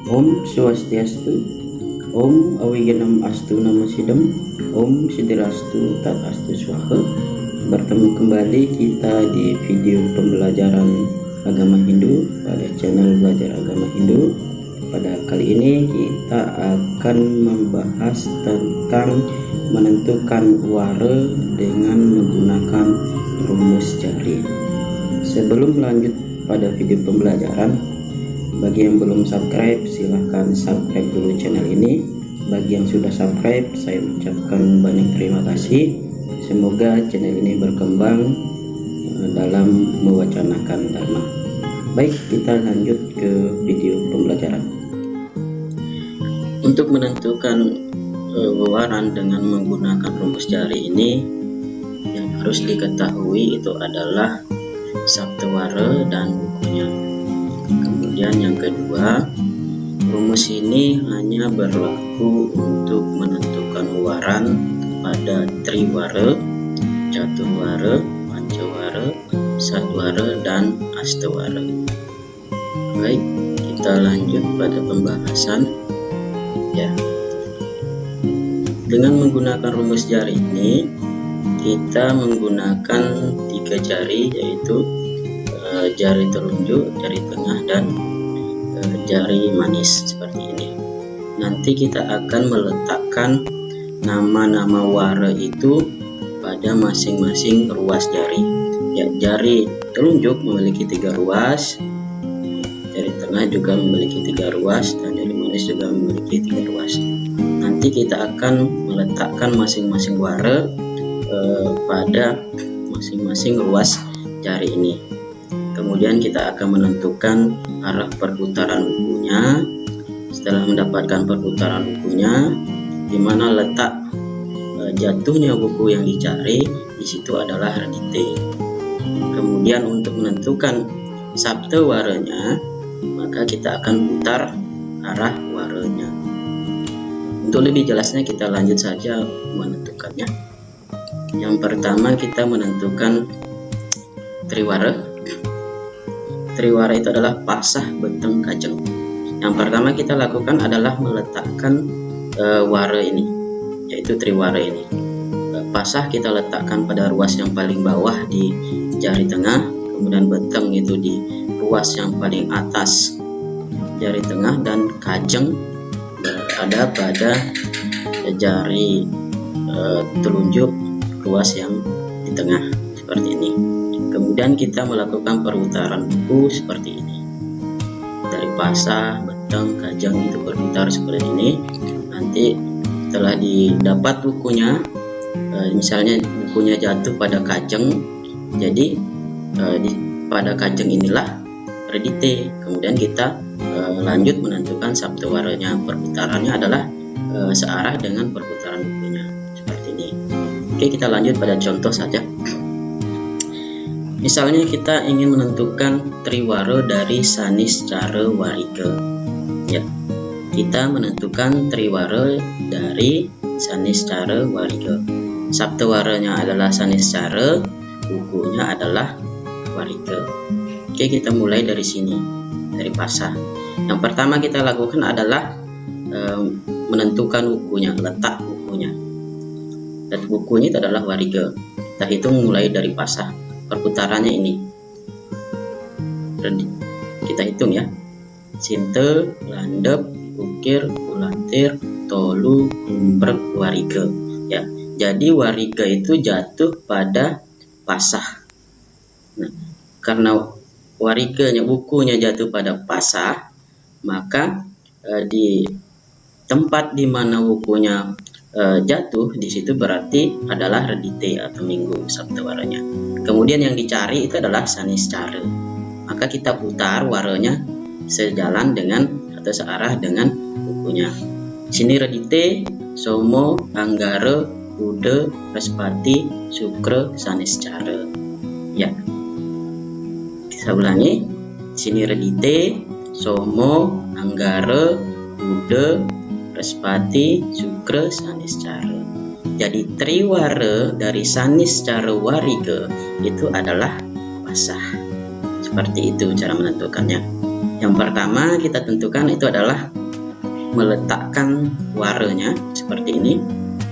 Om Swastiastu, Om Awigenam Astu Namo Sidam, Om Sidirastu Tat Astu Swaha. Bertemu kembali kita di video pembelajaran agama Hindu pada channel Belajar Agama Hindu. Pada kali ini kita akan membahas tentang menentukan wara dengan menggunakan rumus jari. Sebelum lanjut pada video pembelajaran, bagi yang belum subscribe silahkan subscribe dulu channel ini. Bagi yang sudah subscribe, saya ucapkan banyak terima kasih. Semoga channel ini berkembang dalam mewacanakan dharma. Baik, kita lanjut ke video pembelajaran. Untuk menentukan wewaran dengan menggunakan rumus jari ini, yang harus diketahui itu adalah sabtawara dan bukunya. Kemudian yang kedua, rumus ini hanya berlaku untuk menentukan wewaran pada triwara, catuwara, pancawara, satwara, dan astawara. Baik, kita lanjut pada pembahasan ya. Dengan menggunakan rumus jari ini, kita menggunakan 3 jari, yaitu jari telunjuk, jari tengah, dan jari manis seperti ini. Nanti kita akan meletakkan nama-nama wara itu pada masing-masing ruas jari. Ya, jari telunjuk memiliki 3 ruas, jari tengah juga memiliki 3 ruas, dan jari manis juga memiliki 3 ruas. Nanti kita akan meletakkan masing-masing wara pada masing-masing ruas jari ini. Kemudian kita akan menentukan arah perputaran bukunya. Setelah mendapatkan perputaran bukunya, di mana letak jatuhnya buku yang dicari, di situ adalah redite. Kemudian untuk menentukan sabta waranya, maka kita akan putar arah waranya. Untuk lebih jelasnya kita lanjut saja menentukannya. Yang pertama kita menentukan triwara. Triwara itu adalah pasah, beteng, kajeng. Yang pertama kita lakukan adalah meletakkan wara ini, yaitu triwara ini. Pasah kita letakkan pada ruas yang paling bawah di jari tengah, kemudian beteng itu di ruas yang paling atas jari tengah, dan kajeng berada pada jari telunjuk ruas yang di tengah seperti ini. Kemudian kita melakukan perputaran buku seperti ini. Dari pasah, beteng, kajang itu berputar seperti ini. Nanti setelah didapat bukunya, misalnya bukunya jatuh pada kajeng, jadi pada kajeng inilah redite. Kemudian kita lanjut menentukan sabtawaranya. Perputarannya adalah searah dengan perputaran bukunya seperti ini. Oke, kita lanjut pada contoh saja. Misalnya kita ingin menentukan triwara dari sanis cara warika. Ya, kita menentukan triwara dari sanis cara warika. Sabtawaranya adalah sanis cara, bukunya adalah warika. Oke, kita mulai dari sini, dari pasah. Yang pertama kita lakukan adalah menentukan bukunya, letak bukunya. Dan bukunya itu adalah warika. Kita hitung mulai dari pasah. Perputarannya ini kita hitung ya: sinte, landep, ukir, ulantir, tolu, umbrek, warika. Ya, jadi warika itu jatuh pada pasah. Nah, karena warikanya, bukunya jatuh pada pasah, maka di tempat di mana bukunya jatuh, di situ berarti adalah redite atau minggu sabtawaranya. Kemudian yang dicari itu adalah sanis cara, maka kita putar waranya sejalan dengan atau searah dengan bukunya. Sini redite, somo, anggara, ude, respati, sukra, sanis cara. Ya, kita ulangi. Sini redite, somo, anggara, ude, respati, sukra, sanis cara. Jadi triwara dari sanis cara warika itu adalah pasah. Seperti itu cara menentukannya. Yang pertama kita tentukan itu adalah meletakkan waranya seperti ini.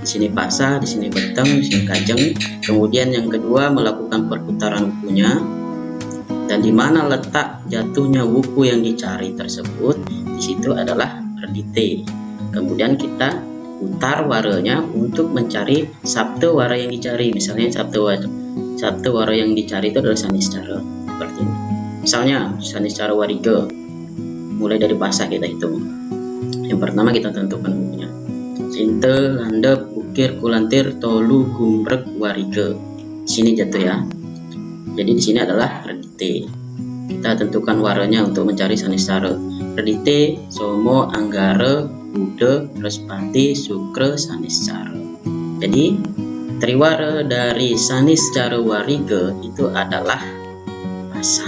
Di sini pasa, di sini beteng, di sini kajeng. Kemudian yang kedua melakukan perputaran wukunya, dan di mana letak jatuhnya wuku yang dicari tersebut, di situ adalah redite. Kemudian kita putar waranya untuk mencari sabte wara yang dicari. Misalnya sabte wara yang dicari itu adalah saniscara seperti ini. Misalnya saniscara wariga, mulai dari pasa kita hitung. Yang pertama kita tentukan wukunya. Sinte, landep, ukir, kulantir, tolu, gumbrek, wariga. Sini jatuh ya. Jadi di sini adalah redite. Kita tentukan waranya untuk mencari saniscara. Redite, somo, anggara, bude, respati, sukre, saniscara. Jadi triwara dari saniscara wariga itu adalah pasa.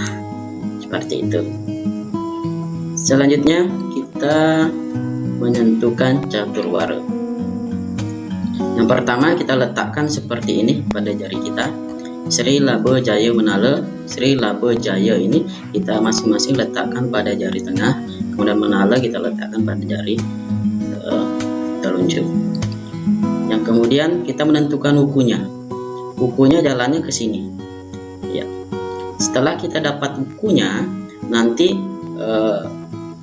Seperti itu. Selanjutnya kita menentukan caturwara. Yang pertama kita letakkan seperti ini pada jari kita. Sri, Laba, Jaya, Menala. Sri, Laba, Jaya ini kita masing-masing letakkan pada jari tengah. Kemudian Menala kita letakkan pada jari telunjuk. Yang kemudian kita menentukan wukunya. Wukunya jalannya ke sini. Ya. Setelah kita dapat wukunya, nanti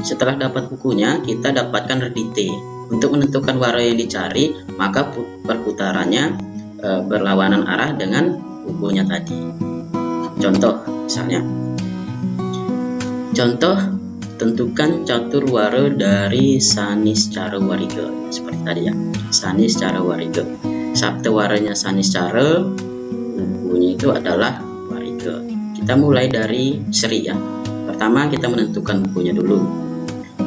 setelah dapat wukunya kita dapatkan redite. Untuk menentukan wara yang dicari, maka perputarannya berlawanan arah dengan wukunya tadi. Contoh misalnya, contoh tentukan caturwara dari saniscara wariga seperti tadi ya. Saniscara wariga, sabte waranya saniscara, wukunya itu adalah wariga. Kita mulai dari Sri ya. Pertama kita menentukan wukunya dulu.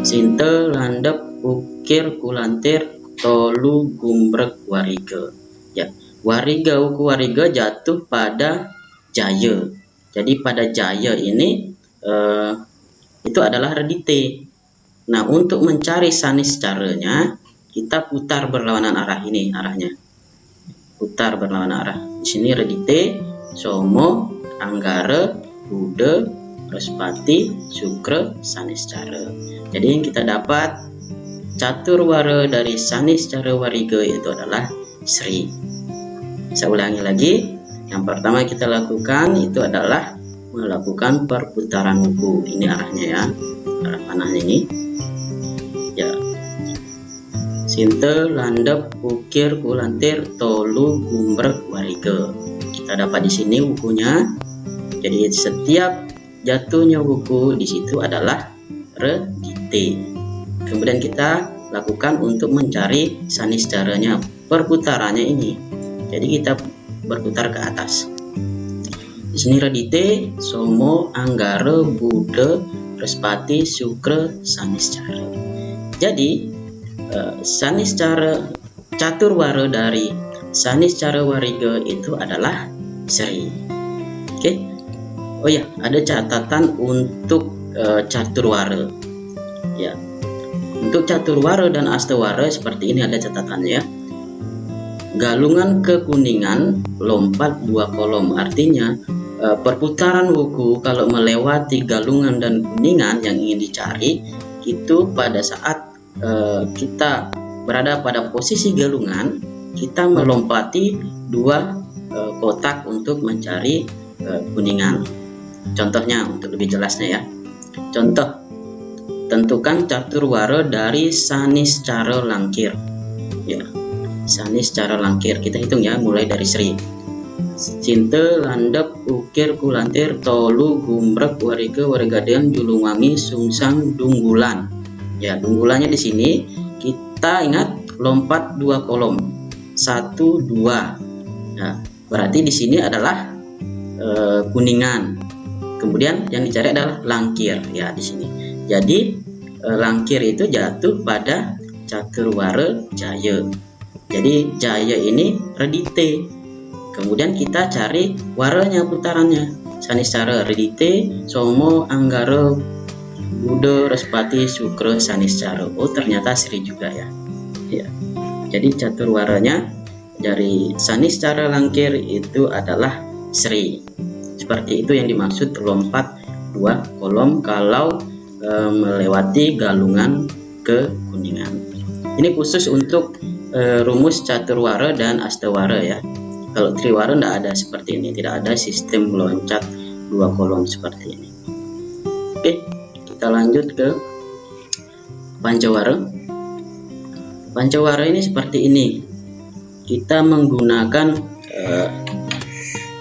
Sinte, landep, ukir, kulantir, tolu, gumbrek, wariga. Ya, wariga, wuku wariga jatuh pada jaya. Jadi pada jaya ini itu adalah redite. Nah, untuk mencari saniscaranya kita putar berlawanan arah, ini arahnya. Putar berlawanan arah. Di sini redite, somo, anggara, bude, respati, sukre, saniscara. Jadi yang kita dapat caturwara dari saniscara wariga itu adalah Sri. Saya ulangi lagi. Yang pertama kita lakukan itu adalah melakukan perputaran wuku. Ini arahnya ya, arah panahnya ini. Ya. Sinte, landep, ukir, kulantir, tolu, gumbrek, wariga. Kita dapat di sini wukunya. Jadi setiap jatuhnya wuku di situ adalah redite. Kemudian kita lakukan untuk mencari saniscaranya, perputarannya ini. Jadi kita berputar ke atas. Di sini redite, somo, anggara, bude, respati, sukre, saniscara. Jadi saniscara caturwara dari saniscara wariga itu adalah Sri. Oke. Oh ya, ada catatan untuk caturwara. Ya. Untuk caturwara dan astawara seperti ini ada catatannya ya. Galungan ke kuningan, lompat 2 kolom. Artinya perputaran wuku kalau melewati galungan dan kuningan yang ingin dicari itu pada saat kita berada pada posisi galungan, kita melompati 2 kotak untuk mencari kuningan. Contohnya untuk lebih jelasnya ya. Contoh, tentukan caturwara dari saniscara langkir. Ya, saniscara langkir kita hitung ya, mulai dari Sri. Sinte, landep, ukir, kulantir, tolu, gumbrek, wariga, warigadean, julungwangi, sungsang, dunggulan. Ya, dunggulannya di sini kita ingat lompat 2 kolom. 1, 2. Nah, berarti di sini adalah kuningan. Kemudian yang dicari adalah langkir ya di sini. Jadi langkir itu jatuh pada caturwara jaya. Jadi jaya ini redite. Kemudian kita cari waranya, putarannya. Saniscara redite, somo, anggara, bude, respati, sukre, saniscara. Oh, ternyata Sri juga ya. Ya. Jadi caturwaranya dari saniscara langkir itu adalah Sri. Seperti itu yang dimaksud lompat 2 kolom kalau melewati galungan kekuningan. Ini khusus untuk rumus caturwara dan astawara ya. Kalau triwara tidak ada seperti ini, tidak ada sistem loncat 2 kolom seperti ini. Oke, kita lanjut ke pancawara. Pancawara ini seperti ini. Kita menggunakan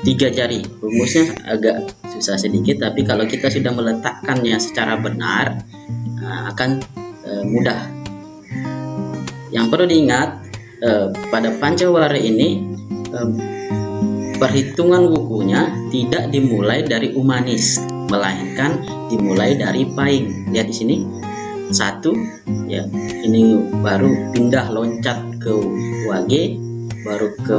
3 jari. Rumusnya agak susah sedikit, tapi kalau kita sudah meletakkannya secara benar akan mudah. Yang perlu diingat pada pancawara ini perhitungan wukunya tidak dimulai dari umanis, melainkan dimulai dari paing. Lihat di sini 1 ya, ini baru pindah loncat ke wage, baru ke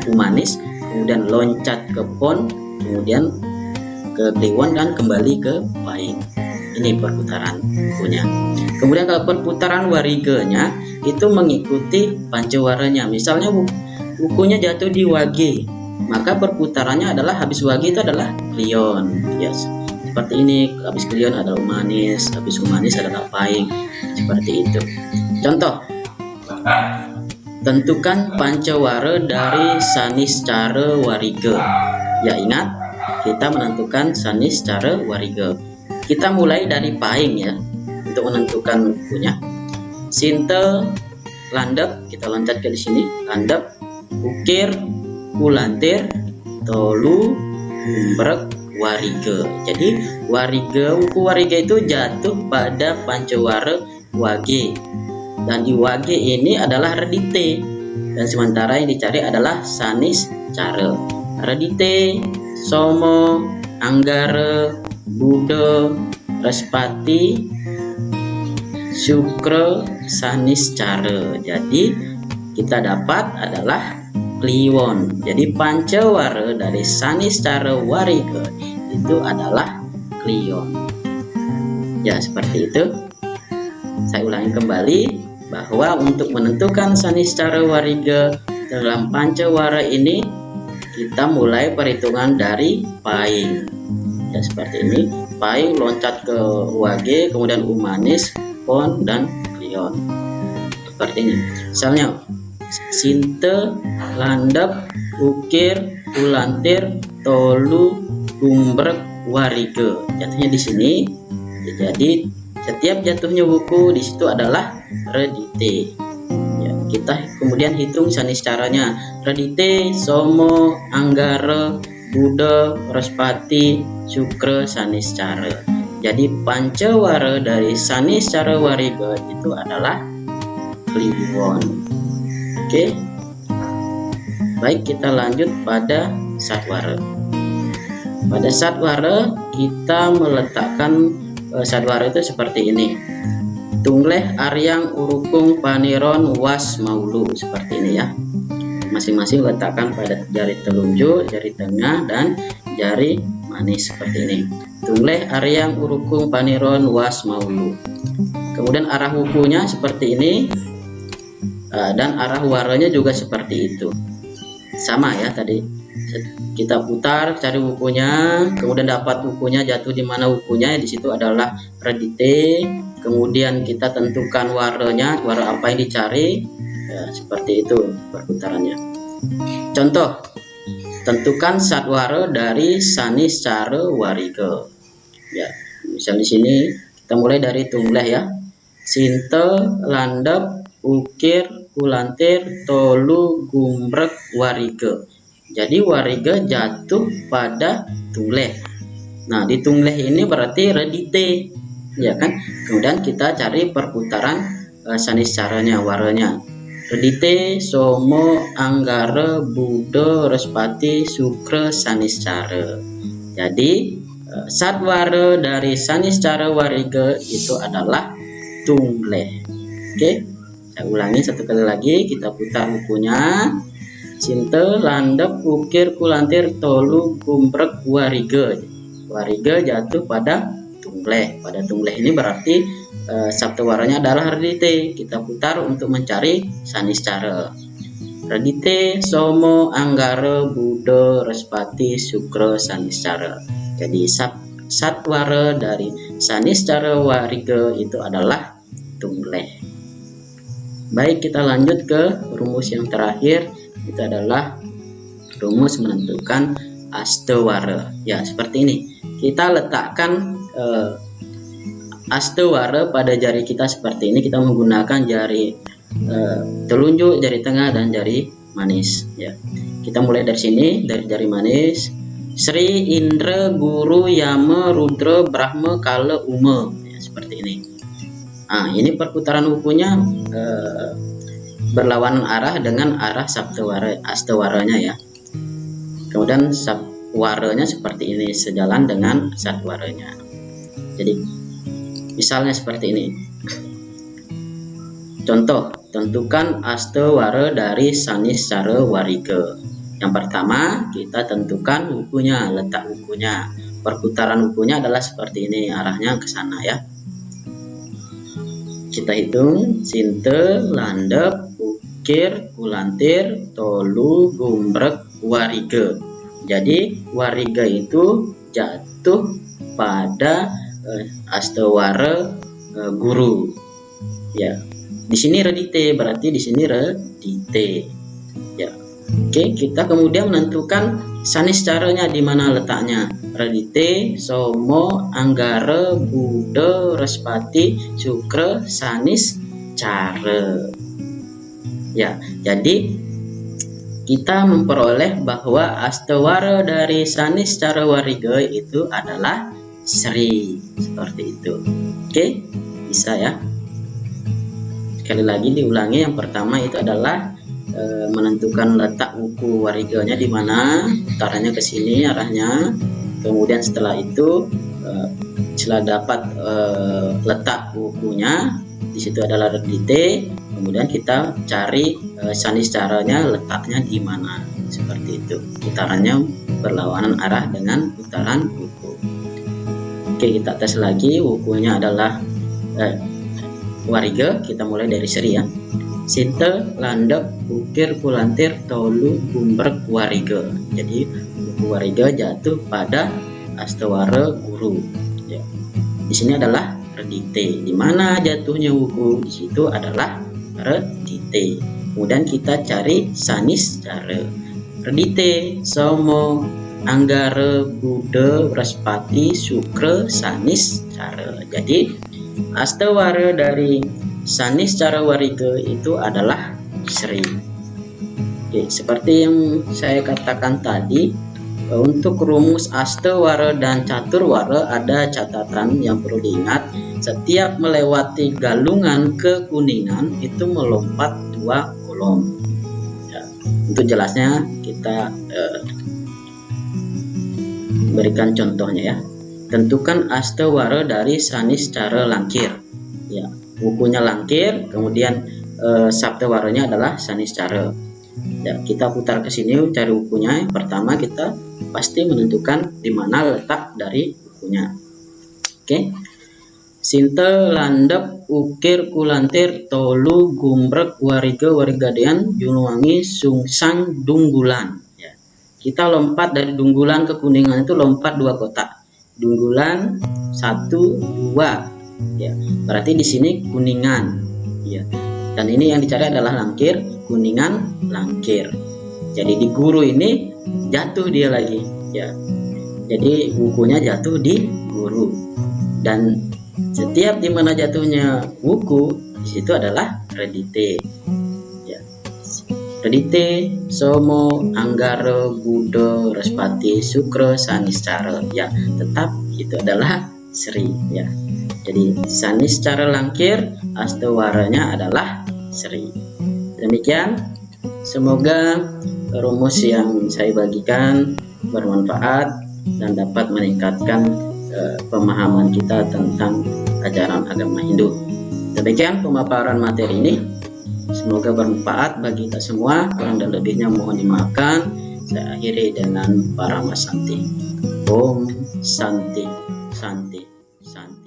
umanis, kemudian loncat ke pon, kemudian ke kliwon dan kembali ke paing. Ini perputaran wukunya. Kemudian kalau perputaran wariganya itu mengikuti pancawaranya. Misalnya wukunya jatuh di wage, maka perputarannya adalah habis wage itu adalah kliwon. Yes. Seperti ini, habis kliwon adalah umanis, habis umanis adalah paing. Seperti itu. Contoh, tentukan pancawara dari saniscara wariga. Ya, ingat, kita menentukan saniscara wariga. Kita mulai dari paing ya, untuk menentukan wukunya. Sinte, landep, kita loncat ke di sini, landep, ukir, kulantir, tolu, gumbrek, wariga. Jadi wuku wariga itu jatuh pada pancawara wage, dan di wage ini adalah redite, dan sementara yang dicari adalah sanis cara. Redite, somo, anggara, buddha, respati, syukra, sanis cara. Jadi kita dapat adalah kliwon. Jadi pancawara dari saniscara wariga itu adalah kliwon. Ya, seperti itu. Saya ulangi kembali bahwa untuk menentukan saniscara wariga dalam pancawara ini kita mulai perhitungan dari paing. Ya, seperti ini. Paing loncat ke wage, kemudian umanis, pon, dan kliwon. Seperti ini. Misalnya sinte, landep, ukir, kulantir, tolu, gumbrek, wariga. Jatuhnya di sini. Jadi setiap jatuhnya wuku di situ adalah redite. Ya, kita kemudian hitung saniscaranya. Redite, somo, anggara, buddha, respati, syukra, saniscara. Jadi pancawara dari saniscara wariga itu adalah kliwon. Oke, baik, kita lanjut pada satwara. Pada satwara kita meletakkan satwara itu seperti ini. Tungleh, aryang, urukung, paniron, was, maulu. Seperti ini ya. Masing-masing letakkan pada jari telunjuk, jari tengah, dan jari manis seperti ini. Tungleh, aryang, urukung, paniron, was, maulu. Kemudian arah wukunya seperti ini. Dan arah warnanya juga seperti itu, sama ya. Tadi kita putar cari wukunya, kemudian dapat wukunya jatuh di mana wukunya, di situ adalah redite. Kemudian kita tentukan warnanya, warna apa yang dicari ya, seperti itu perputarannya. Contoh, tentukan satwara dari saniscara wariga ya. Misal di sini kita mulai dari tungleh ya, sinte, landep, ukir, kulantir, tolu, gumbrek, wariga. Jadi wariga jatuh pada tungleh. Nah, di tungleh ini berarti redite, ya kan? Kemudian kita cari perputaran saniscaranya, warnanya. Redite, somo, anggara, buddha, respati, syukra, saniscara. Jadi satwara dari saniscara wariga itu adalah tungleh. Oke, saya ulangi satu kali lagi, kita putar bukunya. Sinte, landep, ukir, kulantir, tolu, gumbrek, wariga. Wariga jatuh pada tungleh. Pada tungleh ini berarti sabtawaranya adalah redite. Kita putar untuk mencari saniscara. Redite, somo, anggara, buddha, respati, syukra, saniscara. Jadi satwara dari Sanis cara wariga itu adalah tungleh. Baik, kita lanjut ke rumus yang terakhir, itu adalah rumus menentukan astewara. Ya, seperti ini. Kita letakkan astewara pada jari kita seperti ini. Kita menggunakan jari telunjuk, jari tengah, dan jari manis. Ya, kita mulai dari sini, dari jari manis. Sri, Indra, Guru, Yama, Rudra, Brahma, Kala, Uma. Ya, seperti ini. Nah, ini perputaran wukunya berlawanan arah dengan arah astewaranya ya. Kemudian waranya seperti ini, sejalan dengan satwaranya. Jadi misalnya seperti ini. Contoh, tentukan astewara dari sanis cara wariga. Yang pertama, kita tentukan wukunya, letak wukunya. Perputaran wukunya adalah seperti ini, arahnya ke sana ya. Kita hitung: sinte, landep, ukir, kulantir, tolu, gumbrek, wariga. Jadi wariga itu jatuh pada astewara guru. Ya, di sini redite, berarti di sini redite. Ya, oke, kita kemudian menentukan sanis caranya di mana letaknya. Redite, somo, anggara, buddha, respati, sukra, sanis cara. Ya, jadi kita memperoleh bahwa astewara dari sanis cara wariga itu adalah Sri, seperti itu. Oke, bisa ya. Sekali lagi diulangi, yang pertama itu adalah menentukan letak wuku wariganya di mana, utaranya ke sini arahnya. Kemudian setelah itu setelah dapat letak wukunya, di situ adalah redite. Kemudian kita cari sanis caranya, letaknya di mana, seperti itu. Putarannya berlawanan arah dengan putaran wuku. Oke, kita tes lagi. Wukunya adalah wariga. Kita mulai dari Sri ya. Sinte, landep, ukir, kulantir, tolu, gumbrek, wariga. Jadi wuku wariga jatuh pada astewara guru. Ya. Di sini adalah redite. Di mana jatuhnya wuku? Di situ adalah redite. Kemudian kita cari sanis cara. Redite, somo, anggara, buddha, respati, sukra, sanis cara. Jadi astewara dari sanis cara wariga itu adalah Sri. Oke, seperti yang saya katakan tadi, untuk rumus astewara dan caturwara ada catatan yang perlu diingat. Setiap melewati galungan kekuningan itu melompat 2 kolom. Ya, untuk jelasnya kita berikan contohnya ya. Tentukan astewara dari sanis cara langkir. Ya, wukunya langkir, kemudian saptewaranya adalah sanis cara. Ya, kita putar ke sini cari wukunya. Yang pertama kita pasti menentukan di mana letak dari wukunya. Oke. Sinte, landep, ukir, kulantir, tolu, gumbrek, wariga, warigadean, junuwangi, sungsang, dunggulan. Ya. Kita lompat dari dunggulan ke kuningan itu lompat 2 kotak. Dunggulan 1, 2. Ya, berarti di sini kuningan. Ya. Dan ini yang dicari adalah langkir, kuningan, langkir. Jadi di guru ini jatuh dia lagi. Ya. Jadi wukunya jatuh di guru. Dan setiap di mana jatuhnya wuku, di situ adalah redite. Ya. Redite, somo, anggara, buddha, respati, sukra, sanis cara. Ya, tetap itu adalah Sri. Ya. Jadi sanis cara langkir, astewaranya adalah Sri. Demikian, semoga rumus yang saya bagikan bermanfaat dan dapat meningkatkan pemahaman kita tentang ajaran agama Hindu. Demikian pemaparan materi ini, semoga bermanfaat bagi kita semua. Kurang dan lebihnya mohon dimaafkan. Saya akhiri dengan Paramasanti. Om Santi, Santi, Santi.